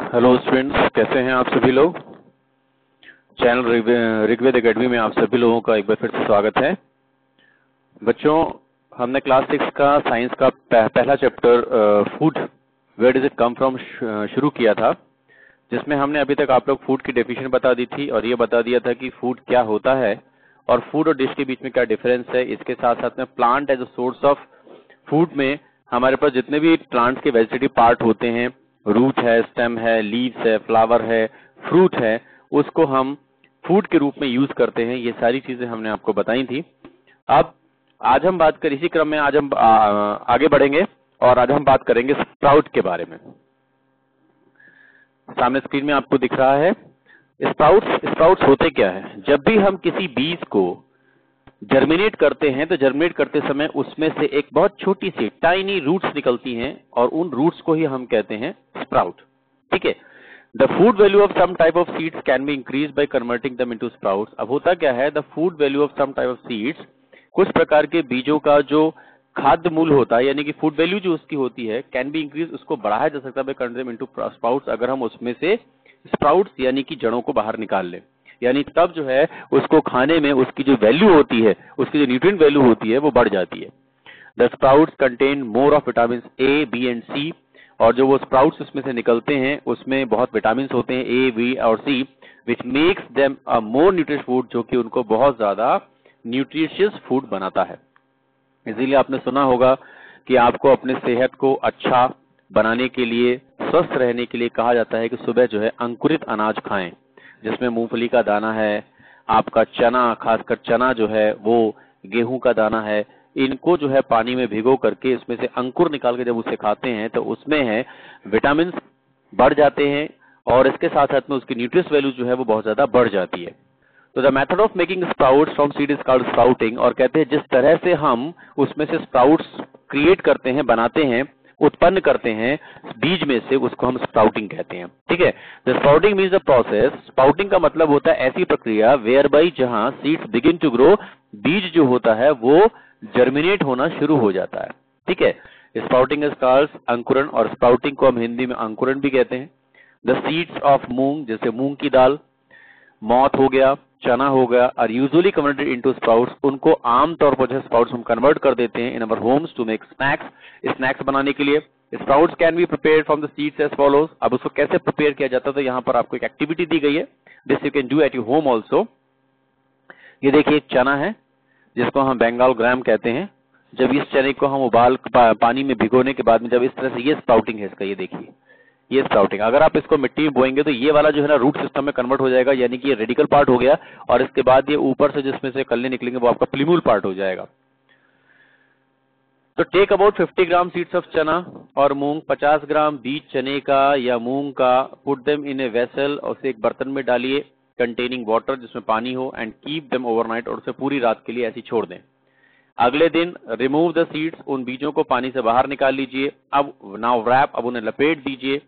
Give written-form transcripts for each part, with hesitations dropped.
Hello students, कैसे हैं आप सभी लोग। चैनल ऋग्वेद एकेडमी में आप सभी लोगों का एक बार फिर से स्वागत है। बच्चों, हमने क्लास 6 का साइंस का पहला chapter food where does it come from शुरू किया था, जिसमें हमने अभी तक आप लोग फूड की डेफिनेशन बता दी थी और ये बता दिया था कि फूड क्या होता है और फूड और डिश के बीच में क्या डिफरेंस है। इसके साथ साथ में plant as a source of food में हमारे पास जितने भी प्लांट्स के वेजिटेटिव पार्ट होते हैं, रूट है, स्टेम है, लीव्स है, फ्लावर है, फ्रूट है, उसको हम फूड के रूप में यूज करते हैं। ये सारी चीजें हमने आपको बताई थी। अब आज हम बात कर इसी क्रम में आज हम आगे बढ़ेंगे और आज हम बात करेंगे स्प्राउट के बारे में। सामने स्क्रीन में आपको दिख रहा है स्प्राउट्स होते क्या है। जब भी हम किसी बीज को जर्मिनेट करते हैं तो जर्मिनेट करते समय उसमें से एक बहुत छोटी सी टाइनी रूट्स निकलती हैं और उन रूट्स को ही हम कहते हैं स्प्राउट। ठीक है। The food value of some type of seeds can be increase by converting them into sprouts. अब होता क्या है, the food value of some type of seeds, कुछ प्रकार के बीजों का जो खाद्य मूल्य होता है यानी कि फूड वैल्यू जो उसकी होती है, कैन बी इंक्रीज, उसको बढ़ाया जा सकता है bye converting them into sprouts, अगर हम उसमें से स्प्राउट्स यानी कि जड़ों को बाहर निकाल लें। यानी तब जो है उसको खाने में उसकी जो वैल्यू होती है, उसकी जो न्यूट्रिएंट वैल्यू होती है वो बढ़ जाती है। The sprouts contain more of vitamin A, B and C, और जो वो स्प्राउट्स उसमें से निकलते हैं उसमें बहुत विटामिन होते हैं ए, बी और C, which makes them a more nutritious food, जो कि उनको बहुत ज्यादा न्यूट्रिशियस फूड बनाता है। इसीलिए आपने सुना होगा कि आपको अपने सेहत को अच्छा बनाने के लिए, स्वस्थ रहने के लिए कहा जाता है कि सुबह जो है अंकुरित अनाज खाएं, जिसमें मूंगफली का दाना है, आपका चना, खासकर चना जो है वो, गेहूं का दाना है, इनको जो है पानी में भिगो करके इसमें से अंकुर निकाल के जब उसे खाते हैं तो उसमें है विटामिन बढ़ जाते हैं और इसके साथ साथ में उसकी न्यूट्रिएंट्स वैल्यू जो है वो बहुत ज्यादा बढ़ जाती है। तो the method of making sprouts from seed is called sprouting, और कहते हैं जिस तरह से हम उसमें से स्प्राउट्स क्रिएट करते हैं, बनाते हैं, उत्पन्न करते हैं बीज में से, उसको हम स्प्राउटिंग कहते हैं। ठीक है। The sprouting means the process, sprouting का मतलब होता है ऐसी प्रक्रिया वेयर बाई जहां सीड्स बिगिन टू ग्रो, बीज जो होता है वो जर्मिनेट होना शुरू हो जाता है। ठीक है। स्प्राउटिंग इज कॉल्ड अंकुरण, और स्प्राउटिंग को हम हिंदी में अंकुरण भी कहते हैं। द सीड्स ऑफ मूंग, जैसे मूंग की दाल, मॉथ हो गया, चना हो गया, are usually converted into sprouts, उनको आमतौर पर जो स्प्राउट्स हम कन्वर्ट कर देते हैं in our homes to make snacks बनाने के लिए। Sprouts can be prepared from the seeds as follows. अब उसको कैसे प्रिपेयर किया जाता है, तो यहाँ पर आपको एक एक्टिविटी दी गई है, this you can do at your home also. ये देखिए एक चना है जिसको हम बंगाल ग्राम कहते हैं। जब इस चने को हम पानी में भिगोने के बाद में जब इस तरह से, ये स्प्राउटिंग है इसका, ये देखिए ये स्प्राउटिंग। अगर आप इसको मिट्टी में बोएंगे तो ये वाला जो है ना रूट सिस्टम में कन्वर्ट हो जाएगा, यानी कि ये रेडिकल पार्ट हो गया, और इसके बाद ये ऊपर से जिसमें से कल्ले निकलेंगे वो आपका प्लीमूल पार्ट हो जाएगा। तो take about 50 gram seeds of chana और मूंग, 50 ग्राम बीज चने का या मूंग का, put them in a vessel, और उसे एक बर्तन में डालिए कंटेनिंग वाटर, जिसमें पानी हो, एंड कीप देम ओवरनाइट, और उसे पूरी रात के लिए ऐसी छोड़ दें। अगले दिन रिमूव द सीड्स, उन बीजों को पानी से बाहर निकाल लीजिए। अब नाउ रैप, अब उन्हें लपेट दीजिए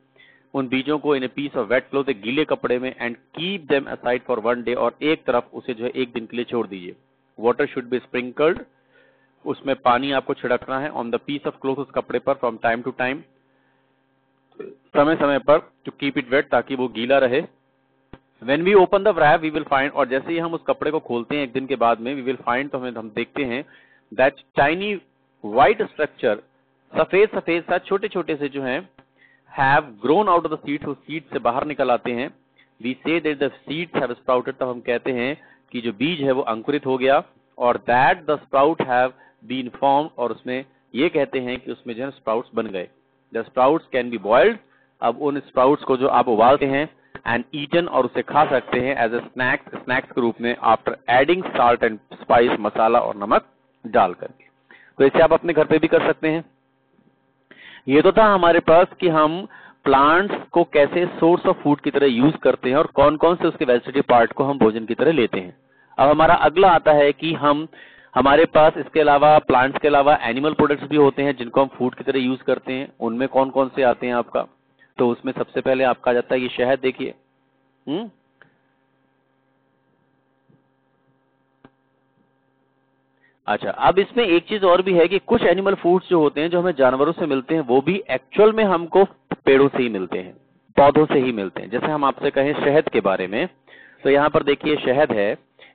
उन बीजों को in a piece of wet cloth, एक गीले कपड़े में, and keep them aside for 1 day, और एक तरफ उसे जो है एक दिन के लिए छोड़ दीजिए। वाटर शुड बी स्प्रिंकल्ड, उसमें पानी आपको छिड़कना है on the piece of cloth, उस कपड़े पर, फ्रॉम टाइम टू टाइम, समय समय पर, टू कीप इट वेट, ताकि वो गीला रहे। When we open the wrap, we will find, और जैसे ही हम उस कपड़े को खोलते हैं एक दिन के बाद में, we will find, तो हम देखते हैं that tiny white structure, सफेद सफेद सा छोटे छोटे से जो हैं, have grown out of the seeds, उस सीड से बाहर निकल आते हैं। We say that the seeds have sprouted, तब हम कहते हैं कि जो बीज है वो अंकुरित हो गया, और that the sprout have been formed, और उसमें ये कहते हैं कि उसमें जो है स्प्राउट्स बन गए। The sprouts can be boiled, अब उन स्प्राउट्स को जो आप उबालते हैं एंड ईटन, और उसे खा सकते हैं एज ए स्नैक्स के रूप में, after adding salt and spice, मसाला और नमक डाल करके। तो इसे आप अपने घर पे भी कर सकते हैं। ये तो था हमारे पास कि हम प्लांट्स को कैसे सोर्स ऑफ फूड की तरह यूज करते हैं और कौन कौन से उसके वेजिटेटिव पार्ट को हम भोजन की तरह लेते हैं। अब हमारा अगला आता है कि हमारे पास इसके अलावा, प्लांट्स के अलावा एनिमल प्रोडक्ट्स भी होते हैं जिनको हम फूड की तरह यूज करते हैं। उनमें कौन कौन से आते हैं आपका, तो उसमें सबसे पहले आपका आ जाता है ये शहद, देखिए। अच्छा, अब इसमें एक चीज और भी है कि कुछ एनिमल फूड्स जो होते हैं, जो हमें जानवरों से मिलते हैं, वो भी एक्चुअल में हमको पेड़ों से ही मिलते हैं। पौधों से ही मिलते हैं। जैसे हम आपसे कहें शहद के बारे में, तो यहाँ पर देखिए शहद है,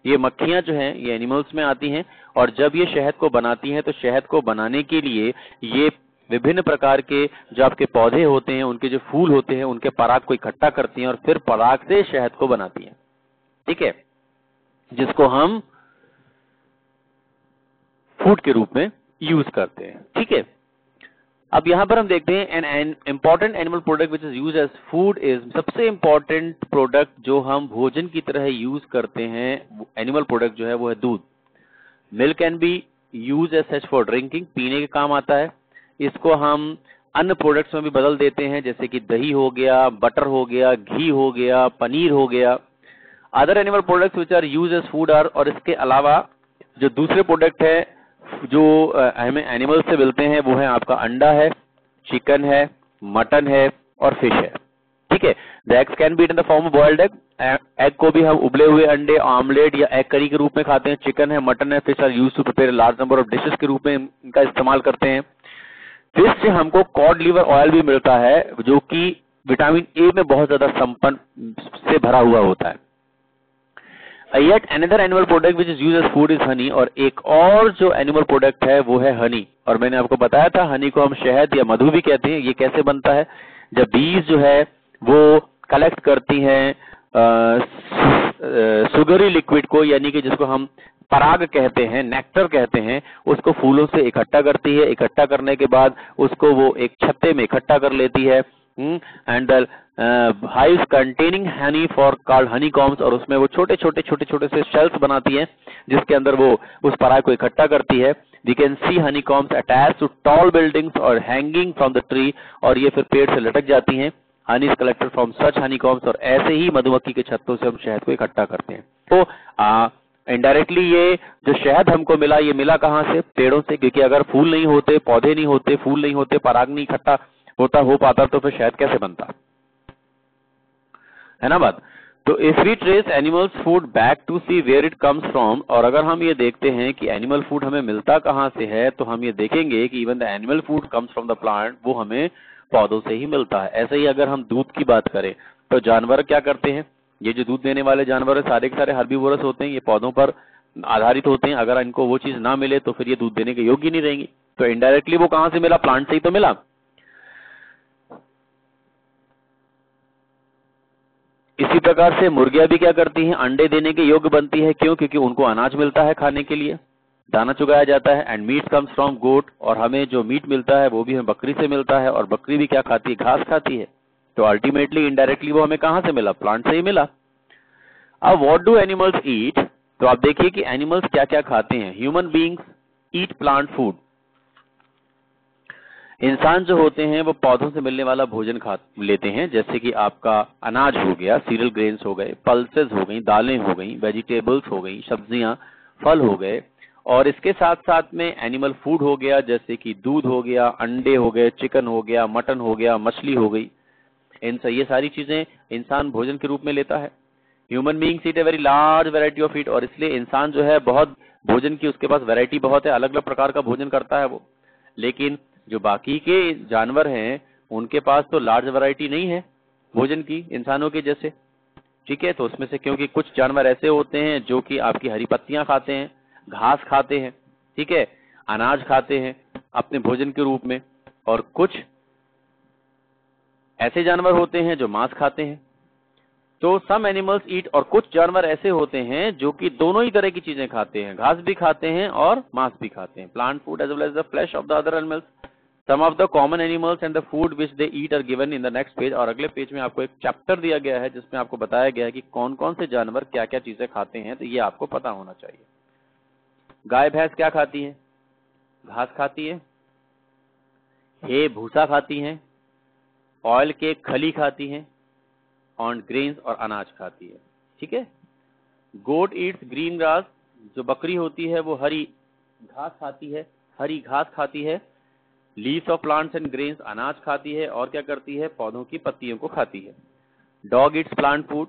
ये मक्खियां जो हैं ये एनिमल्स में आती हैं, और जब ये शहद को बनाती हैं तो शहद को बनाने के लिए ये विभिन्न प्रकार के जो आपके पौधे होते हैं, उनके जो फूल होते हैं, उनके पराग को इकट्ठा करती हैं और फिर पराग से शहद को बनाती हैं, ठीक है, जिसको हम फूड के रूप में यूज करते हैं, ठीक है। अब यहां पर हम देखते हैं an important animal product which is use as food is, सबसे इंपॉर्टेंट प्रोडक्ट जो हम भोजन की तरह यूज करते हैं एनिमल प्रोडक्ट जो है वो है दूध। Milk can be use as such for drinking, पीने के काम आता है। इसको हम अन्य प्रोडक्ट्स में भी बदल देते हैं, जैसे कि दही हो गया, बटर हो गया, घी हो गया, पनीर हो गया। Other animal products which are use as food are, और इसके अलावा जो दूसरे प्रोडक्ट है जो हमें एनिमल से मिलते हैं वो है आपका अंडा है, चिकन है, मटन है और फिश है, ठीक है। The eggs can be in the form of boiled egg, egg को भी हम उबले हुए अंडे, ऑमलेट या एग करी के रूप में खाते हैं। चिकन है, मटन है, fish are used to prepare large number of dishes के रूप में इनका इस्तेमाल करते हैं। फिश से हमको कॉड लिवर ऑयल भी मिलता है जो कि विटामिन ए में बहुत ज्यादा संपन्न से भरा हुआ होता है। Yet another animal product which is used as food is honey, और एक और जो एनिमल प्रोडक्ट है वो है हनी, और मैंने आपको बताया था हनी को हम शहद या मधु भी कहते हैं। ये कैसे बनता है, जब बीज जो है वो कलेक्ट करती हैं सुगरी लिक्विड को, यानी कि जिसको हम पराग कहते हैं, नेक्टर कहते हैं, उसको फूलों से इकट्ठा करती है। इकट्ठा करने के बाद उसको वो एक छत्ते में इकट्ठा कर लेती है, and the hives containing honey for called honeycombs, और उसमें वो छोटे छोटे से शेल्स बनाती हैं जिसके अंदर वो उस पराग को इकट्ठा करती है। We can see honeycombs attached to tall buildings or hanging from the tree, और ये फिर पेड़ से लटक जाती हैं। Honey is collected from such honeycombs, और ऐसे ही मधुमक्खी के छत्तों से हम शहद को इकट्ठा करते हैं। तो इनडायरेक्टली ये जो शहद हमको मिला, ये मिला कहाँ से, पेड़ों से, क्योंकि अगर फूल नहीं होते, पौधे नहीं होते, फूल नहीं होते, पराग नहीं इकट्ठा हो पाता तो फिर शहद कैसे बनता, है ना बात। तो if we trace animals food back to see where it comes from, और अगर हम ये देखते हैं कि एनिमल फूड हमें मिलता कहाँ से है, तो हम ये देखेंगे कि even the animal food comes from the plant, वो हमें पौधों से ही मिलता है। ऐसे ही अगर हम दूध की बात करें तो जानवर क्या करते हैं, ये जो दूध देने वाले जानवर है सारे के सारे हर्बीवोरस होते हैं, ये पौधों पर आधारित होते हैं। अगर इनको वो चीज ना मिले तो फिर ये दूध देने के योग्य नहीं रहेंगी। तो इनडायरेक्टली वो कहाँ से मिला, प्लांट से ही तो मिला। इसी प्रकार से मुर्गियां भी क्या करती हैं, अंडे देने के योग्य बनती है। क्यों, क्योंकि उनको अनाज मिलता है खाने के लिए, दाना चुगाया जाता है। एंड मीट कम्स फ्रॉम गोट, और हमें जो मीट मिलता है वो भी हमें बकरी से मिलता है, और बकरी भी क्या खाती है, घास खाती है। तो अल्टीमेटली इनडायरेक्टली वो हमें कहां से मिला, प्लांट से ही मिला। अब व्हाट डू एनिमल्स ईट, तो आप देखिए कि एनिमल्स क्या क्या खाते हैं। ह्यूमन बीइंग्स ईट प्लांट फूड, इंसान जो होते हैं वो पौधों से मिलने वाला भोजन खा लेते हैं, जैसे कि आपका अनाज हो गया, सीरियल ग्रेन्स हो गए, पल्सेस हो गई, दालें हो गई, वेजिटेबल्स हो गई, सब्जियां, फल हो गए। और इसके साथ साथ में एनिमल फूड हो गया, जैसे कि दूध हो गया, अंडे हो गए, चिकन हो गया, मटन हो गया, मछली हो गई। ये सारी चीजें इंसान भोजन के रूप में लेता है। Human beings eat a very large variety of food, और इसलिए इंसान जो है बहुत भोजन की उसके पास वैरायटी बहुत है, अलग अलग प्रकार का भोजन करता है वो। लेकिन जो बाकी के जानवर हैं उनके पास तो लार्ज वैरायटी नहीं है भोजन की, इंसानों के जैसे, ठीक है। तो उसमें से क्योंकि कुछ जानवर ऐसे होते हैं जो कि आपकी हरी पत्तियां खाते हैं, घास खाते हैं, ठीक है, अनाज खाते हैं अपने भोजन के रूप में, और कुछ ऐसे जानवर होते हैं जो मांस खाते हैं। तो सम एनिमल्स ईट, और कुछ जानवर ऐसे होते हैं जो कि दोनों ही तरह की चीजें खाते हैं, घास भी खाते हैं और मांस भी खाते हैं। Plant food as well as the flash of the other animals. Some of the common animals and the food which they eat are given in the next page, और अगले पेज में आपको एक चैप्टर दिया गया है जिसमें आपको बताया गया है कि कौन कौन से जानवर क्या क्या चीजें खाते हैं, तो ये आपको पता होना चाहिए। गाय भैंस क्या खाती है, घास खाती है, हे भूसा खाती है, ऑयल के खली खाती है, ऑन ग्रेन्स और अनाज खाती है, ठीक है। गोट ईट्स ग्रीन ग्रास, जो बकरी होती है वो हरी घास खाती है, हरी घास खाती है। Leaves of plants and grains, अनाज खाती है, और क्या करती है, पौधों की पत्तियों को खाती है। डॉग ईट्स प्लांट फूड,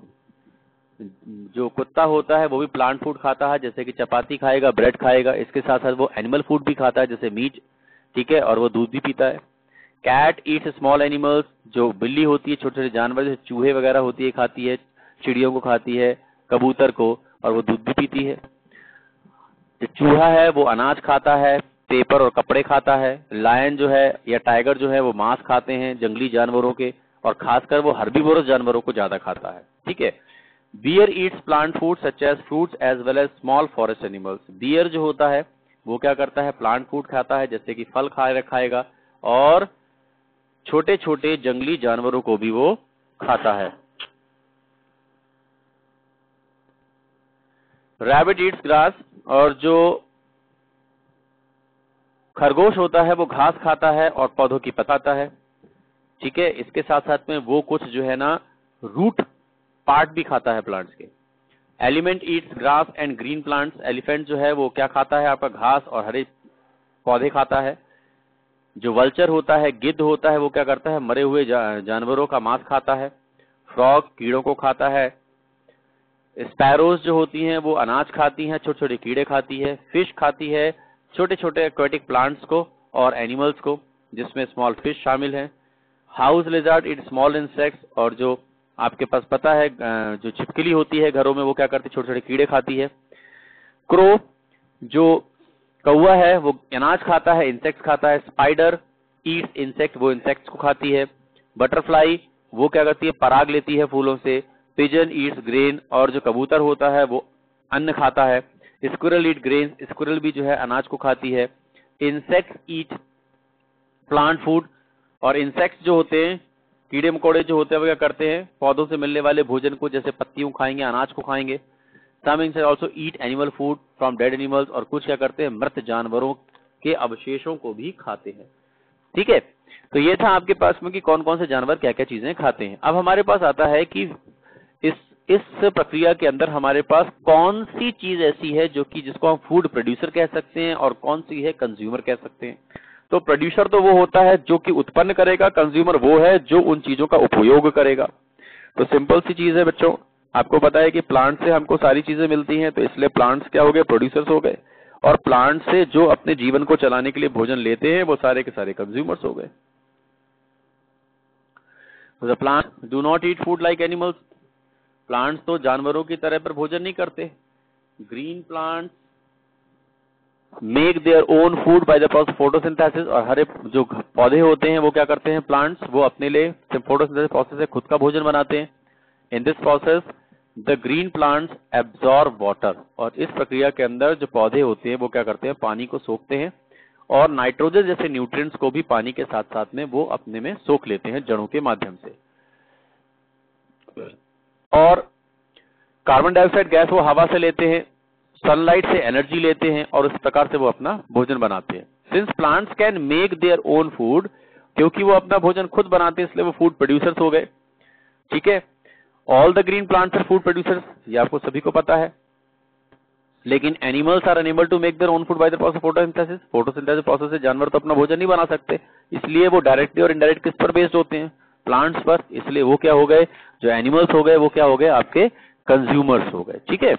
जो कुत्ता होता है वो भी प्लांट फूड खाता है, जैसे कि चपाती खाएगा, ब्रेड खाएगा। इसके साथ साथ वो एनिमल फूड भी खाता है, जैसे मीट, ठीक है, और वो दूध भी पीता है। कैट ईट्स स्मॉल एनिमल्स, जो बिल्ली होती है छोटे छोटे जानवर जैसे चूहे वगैरह होती है खाती है, चिड़ियों को खाती है, कबूतर को, और वो दूध भी पीती है। जो चूहा है वो अनाज खाता है, पेपर और कपड़े खाता है। लायन जो है या टाइगर जो है वो मांस खाते हैं जंगली जानवरों के, और खासकर वो हर्बीवोरस जानवरों को ज्यादा खाता है। ठीक है। Bear eats plant food such as fruits as well as small forest animals. Bear जो होता है वो क्या करता है, प्लांट फूड खाता है, जैसे कि फल खाएगा, और छोटे छोटे जंगली जानवरों को भी वो खाता है। रैबिट ईट्स ग्रास, और जो खरगोश होता है वो घास खाता है और पौधों की पत्ता खाता है। ठीक है। इसके साथ साथ में वो कुछ जो है ना रूट पार्ट भी खाता है प्लांट्स के। Elephant Yeats grass and green plants. Elephant जो है वो क्या खाता है, आपका घास और हरे पौधे खाता है। जो वल्चर होता है, गिद्ध होता है, वो क्या करता है, मरे हुए जानवरों का मांस खाता है। फ्रॉग कीड़ों को खाता है। स्पैरोज जो होती हैं वो अनाज खाती हैं, छोटे छोटे कीड़े खाती है। फिश खाती है छोटे छोटे एक्वेटिक प्लांट्स को और एनिमल्स को, जिसमें स्मॉल फिश शामिल है। House lizard it small insects, और जो आपके पास पता है जो छिपकली होती है घरों में, वो क्या करती है, छोटे छोटे कीड़े खाती है। क्रो जो कौवा है वो अनाज खाता है, इंसेक्ट्स खाता है। स्पाइडर ईट्स इंसेक्ट, वो इंसेक्ट्स को खाती है। बटरफ्लाई वो क्या करती है, पराग लेती है फूलों से। पिजन ईट्स ग्रेन, और जो कबूतर होता है वो अन्न खाता है। स्क्विरल ईट ग्रेन, स्क्विरल भी जो है अनाज को खाती है। इंसेक्ट्स ईट प्लांट फूड, और इंसेक्ट्स जो होते हैं, कीड़े मकोड़े जो होते हैं, वो क्या करते हैं, पौधों से मिलने वाले भोजन को, जैसे पत्तियों खाएंगे, अनाज को खाएंगे। Some insects also eat animal food from dead animals, और कुछ क्या करते हैं, मृत जानवरों के अवशेषों को भी खाते हैं। ठीक है। तो ये था आपके पास में कि कौन कौन से जानवर क्या क्या चीजें खाते हैं। अब हमारे पास आता है कि इस प्रक्रिया के अंदर हमारे पास कौन सी चीज ऐसी है जो कि जिसको हम फूड प्रोड्यूसर कह सकते हैं, और कौन सी है कंज्यूमर कह सकते हैं। तो प्रोड्यूसर तो वो होता है जो कि उत्पन्न करेगा, कंज्यूमर वो है जो उन चीजों का उपयोग करेगा। तो सिंपल सी चीज है बच्चों, आपको पता है कि प्लांट से हमको सारी चीजें मिलती हैं, तो इसलिए प्लांट्स क्या हो गए, प्रोड्यूसर्स हो गए, और प्लांट से जो अपने जीवन को चलाने के लिए भोजन लेते हैं वो सारे के सारे कंज्यूमर्स हो गए। The plant do not eat food like animals. Plants तो जानवरों की तरह पर भोजन नहीं करते। Green plants make their own food by the process photosynthesis, और हरे जो पौधे होते हैं वो क्या करते हैं, प्लांट्स, वो अपने लिए फोटोसिंथेसिस प्रोसेस से खुद का भोजन बनाते हैं। In this process the green plants absorb water, और इस प्रक्रिया के अंदर जो पौधे होते हैं वो क्या करते हैं, पानी को सोखते हैं, और नाइट्रोजन जैसे न्यूट्रिएंट्स को भी पानी के साथ साथ में वो अपने में सोख लेते हैं जड़ों के माध्यम से। और कार्बन डाइऑक्साइड गैस वो हवा से लेते हैं, सनलाइट से एनर्जी लेते हैं, और इस प्रकार से वो अपना भोजन बनाते हैं। Since plants can make their own food, क्योंकि वो अपना भोजन खुद बनाते हैं, इसलिए वो फूड प्रोड्यूसर्स हो गए। ठीक है। All the green plants are food producers, ये आपको सभी को पता है। लेकिन animals are unable to make their own food by the process photosynthesis. Photosynthesis process से जानवर तो अपना भोजन नहीं बना सकते, इसलिए वो डायरेक्टली और इनडायरेक्ट किस पर बेस्ड होते हैं, प्लांट्स पर। इसलिए वो क्या हो गए, जो एनिमल्स हो गए वो क्या हो गए, आपके कंज्यूमर्स हो गए। ठीक है।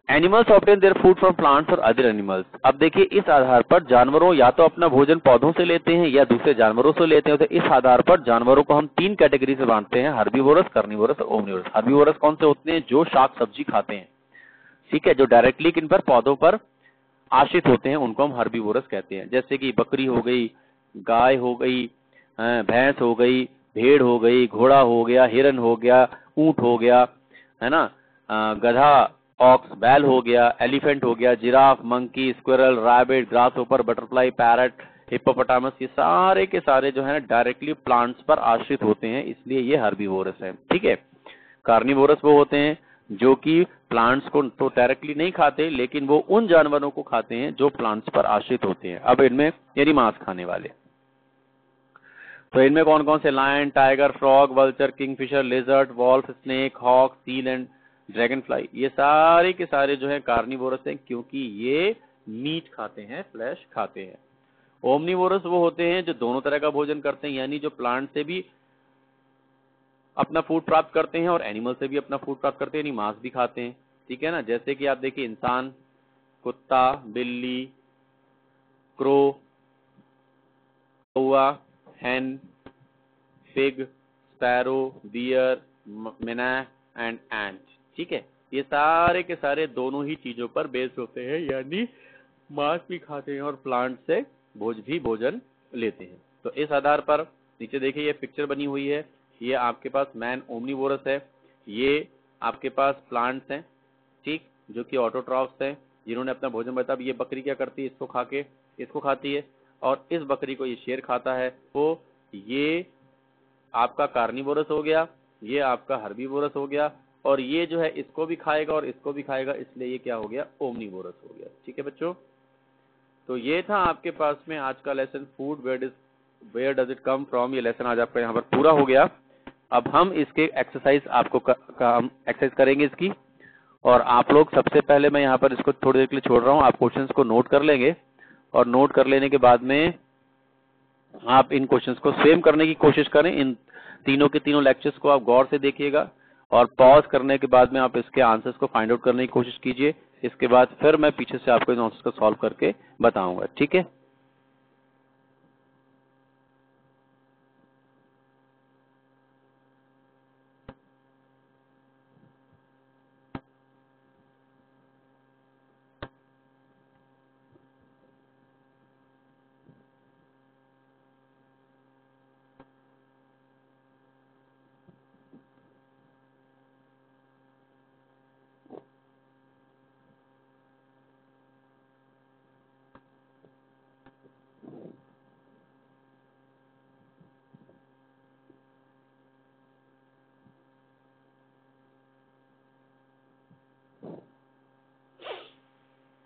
Animals obtain their food from plants और अदर एनिमल्स। अब देखिए, इस आधार पर जानवरों या तो अपना भोजन पौधों से लेते हैं या दूसरे जानवरों से लेते हैं। तो इस आधार पर जानवरों को हम तीन कैटेगरी से बांटते हैं, हर्बीवोरस, कार्निवोरस और ओमनिवोरस। हर्बीवोरस कौन से होते हैं, जो शाक सब्जी खाते हैं। ठीक है। जो डायरेक्टली किन पर, पौधों पर आश्रित होते हैं, उनको हम हर्बीवोरस कहते हैं। जैसे कि बकरी हो गई, गाय हो गई, भैंस हो गई, भेड़ हो गई, घोड़ा हो गया, हिरन हो गया, ऊंट हो गया, है ना, गधा, ऑक्स, बैल हो गया, एलिफेंट हो गया, giraffe, monkey, squirrel, rabbit, grasshopper, butterfly, parrot, hippopotamus, ये सारे के सारे जो है डायरेक्टली प्लांट्स पर आश्रित होते हैं, इसलिए ये हर्बीवोरस है। ठीक है। कार्निवोरस वो होते हैं जो कि प्लांट्स को तो डायरेक्टली नहीं खाते, लेकिन वो उन जानवरों को खाते हैं जो प्लांट्स पर आश्रित होते हैं। अब इनमें यानी मांस खाने वाले, तो इनमें कौन कौन से, lion, tiger, frog, vulture, kingfisher, lizard, wolf, snake, hawk, seal and dragonfly, ये सारे के सारे जो है कार्निवोरस हैं, क्योंकि ये मीट खाते हैं, फ्लैश खाते हैं। ओमनिवोरस वो होते हैं जो दोनों तरह का भोजन करते हैं, यानी जो प्लांट से भी अपना फूड प्राप्त करते हैं और एनिमल से भी अपना फूड प्राप्त करते हैं, यानी मांस भी खाते हैं। ठीक है ना। जैसे कि आप देखिए, इंसान, कुत्ता, बिल्ली, क्रो, कौआ, hen, pig, sparrow, deer, minnow and ant। ठीक है, ये सारे के सारे दोनों ही चीजों पर बेस्ड होते हैं, यानी मांस भी खाते हैं और प्लांट से भोजन लेते हैं। तो इस आधार पर नीचे देखिए ये पिक्चर बनी हुई है, ये आपके पास मैन ओमनीवोरस है, ये आपके पास प्लांट्स हैं, ठीक, जो कि ऑटोट्रॉफ्स हैं, जिन्होंने अपना भोजन बताया। ये बकरी क्या करती है, इसको खाती है, और इस बकरी को ये शेर खाता है। तो ये आपका कार्निवोरस हो गया, ये आपका हर्बीवोरस हो गया, और ये जो है इसको भी खाएगा और इसको भी खाएगा, इसलिए ये क्या हो गया, ओमनीवोरस हो गया। ठीक है बच्चों, तो ये था आपके पास में आज का lesson, food where does it come from. ये लेसन आज आपका यहाँ पर पूरा हो गया। अब हम इसके एक्सरसाइज आपको हम एक्सरसाइज करेंगे इसकी, और आप लोग सबसे पहले मैं यहाँ पर इसको थोड़ी देर के लिए छोड़ रहा हूँ, आप क्वेश्चंस को नोट कर लेंगे, और नोट कर लेने के बाद में आप इन क्वेश्चंस को सेम करने की कोशिश करें। इन तीनों के तीनों लेक्चर्स को आप गौर से देखिएगा, और पॉज करने के बाद में आप इसके आंसर्स को फाइंड आउट करने की कोशिश कीजिए। इसके बाद फिर मैं पीछे से आपको इन आंसर्स को सॉल्व करके बताऊंगा। ठीक है,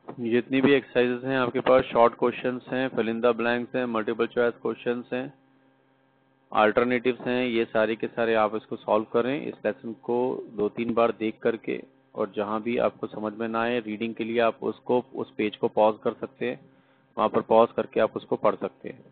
जितनी भी एक्सरसाइजेस हैं आपके पास, शॉर्ट क्वेश्चंस हैं, फिल इन द ब्लैंक्स हैं, मल्टीपल चॉइस क्वेश्चंस हैं, अल्टरनेटिव्स हैं, ये सारे के सारे आप इसको सॉल्व करें। इस लेसन को 2-3 बार देख करके, और जहां भी आपको समझ में ना आए रीडिंग के लिए आप उसको उस पेज को पॉज कर सकते हैं, वहां पर पॉज करके आप उसको पढ़ सकते हैं।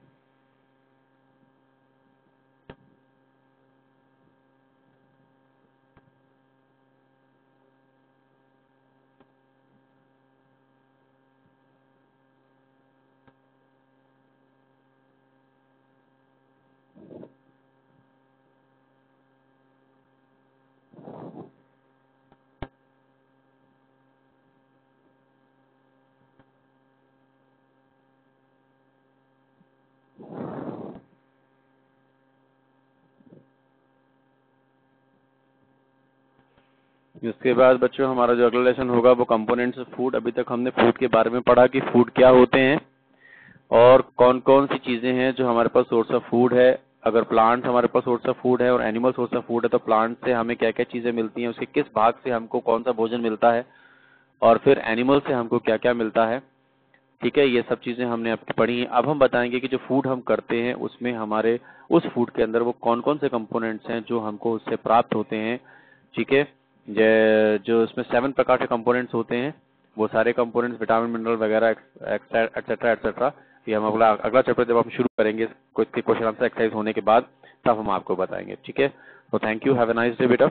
इसके बाद बच्चों हमारा जो अगला लेसन होगा वो कंपोनेंट्स ऑफ फूड। अभी तक हमने फूड के बारे में पढ़ा कि फूड क्या होते हैं और कौन कौन सी चीजें हैं जो हमारे पास सोर्स ऑफ फूड है। अगर प्लांट्स हमारे पास सोर्स ऑफ फूड है और एनिमल सोर्स ऑफ फूड है, तो प्लांट से हमें क्या क्या चीजें मिलती हैं, उसके किस भाग से हमको कौन सा भोजन मिलता है, और फिर एनिमल से हमको क्या क्या मिलता है। ठीक है, ये सब चीजें हमने आपकी पढ़ी हैं। अब हम बताएंगे कि जो फूड हम करते हैं उसमें हमारे उस फूड के अंदर वो कौन कौन से कंपोनेंट्स हैं जो हमको उससे प्राप्त होते हैं। ठीक है, जो इसमें 7 प्रकार के कंपोनेंट्स होते हैं, वो सारे कंपोनेंट्स विटामिन मिनरल वगैरह एक्सेट्रा एक्सेट्रा, ये हम अगला चैप्टर जब हम शुरू करेंगे क्वेश्चन आंसर एक्सरसाइज होने के बाद, तब हम आपको बताएंगे। ठीक है, तो thank you, have a nice day बेटा।